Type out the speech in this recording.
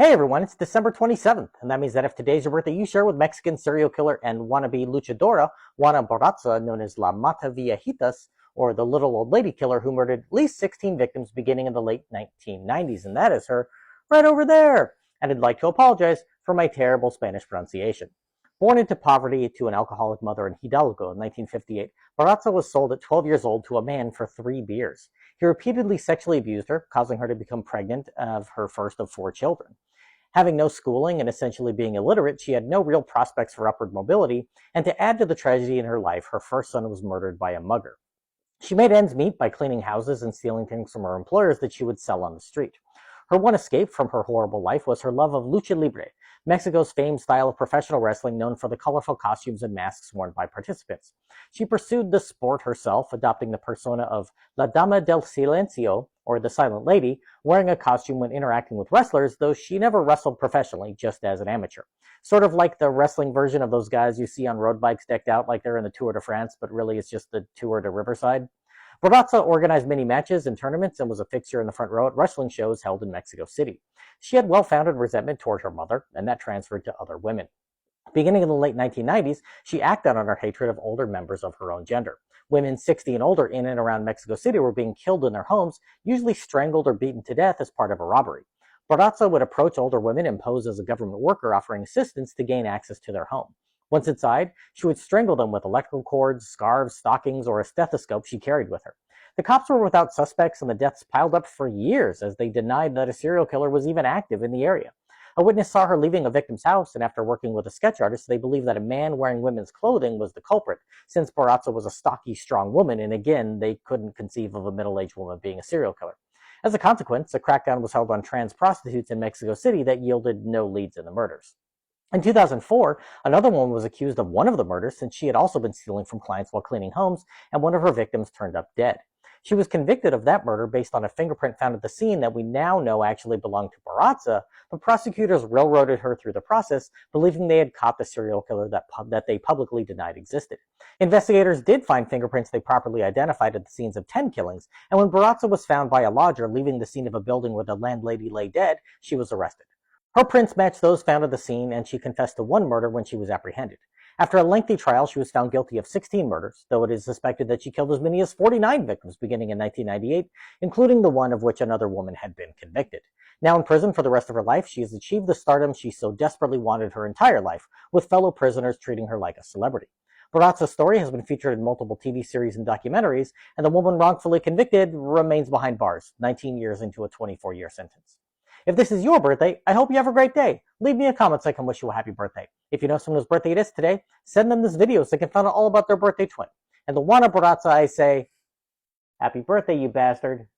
Hey everyone, it's December 27th, and that means that if today's your birthday, you share with Mexican serial killer and wannabe luchadora Juana Barraza, known as La Mata Viejitas, or the Little Old Lady Killer, who murdered at least 16 victims beginning in the late 1990s, and that is her right over there. And I'd like to apologize for my terrible Spanish pronunciation. Born into poverty to an alcoholic mother in Hidalgo in 1958, Barraza was sold at 12 years old to a man for 3 beers. He repeatedly sexually abused her, causing her to become pregnant of her first of 4 children. Having no schooling and essentially being illiterate, she had no real prospects for upward mobility, and to add to the tragedy in her life, her first son was murdered by a mugger. She made ends meet by cleaning houses and stealing things from her employers that she would sell on the street. Her one escape from her horrible life was her love of lucha libre, Mexico's famed style of professional wrestling known for the colorful costumes and masks worn by participants. She pursued the sport herself, adopting the persona of La Dama del Silencio, or the Silent Lady, wearing a costume when interacting with wrestlers, though she never wrestled professionally, just as an amateur. Sort of like the wrestling version of those guys you see on road bikes decked out like they're in the Tour de France, but really it's just the Tour de Riverside. Barraza organized many matches and tournaments and was a fixture in the front row at wrestling shows held in Mexico City. She had well-founded resentment toward her mother, and that transferred to other women. Beginning in the late 1990s, she acted on her hatred of older members of her own gender. Women 60 and older in and around Mexico City were being killed in their homes, usually strangled or beaten to death as part of a robbery. Barraza would approach older women and pose as a government worker offering assistance to gain access to their home. Once inside, she would strangle them with electrical cords, scarves, stockings, or a stethoscope she carried with her. The cops were without suspects, and the deaths piled up for years as they denied that a serial killer was even active in the area. A witness saw her leaving a victim's house, and after working with a sketch artist, they believed that a man wearing women's clothing was the culprit, since Barraza was a stocky, strong woman, and again, they couldn't conceive of a middle-aged woman being a serial killer. As a consequence, a crackdown was held on trans prostitutes in Mexico City that yielded no leads in the murders. In 2004, another woman was accused of one of the murders since she had also been stealing from clients while cleaning homes, and one of her victims turned up dead. She was convicted of that murder based on a fingerprint found at the scene that we now know actually belonged to Barraza, but prosecutors railroaded her through the process, believing they had caught the serial killer that they publicly denied existed. Investigators did find fingerprints they properly identified at the scenes of 10 killings, and when Barraza was found by a lodger leaving the scene of a building where the landlady lay dead, she was arrested. Her prints matched those found at the scene, and she confessed to one murder when she was apprehended. After a lengthy trial, she was found guilty of 16 murders, though it is suspected that she killed as many as 49 victims beginning in 1998, including the one of which another woman had been convicted. Now in prison for the rest of her life, she has achieved the stardom she so desperately wanted her entire life, with fellow prisoners treating her like a celebrity. Barraza's story has been featured in multiple TV series and documentaries, and the woman wrongfully convicted remains behind bars, 19 years into a 24-year sentence. If this is your birthday, I hope you have a great day. Leave me a comment so I can wish you a happy birthday. If you know someone whose birthday it is today, send them this video so they can find out all about their birthday twin. And the Juana Barraza, I say, happy birthday, you bastard.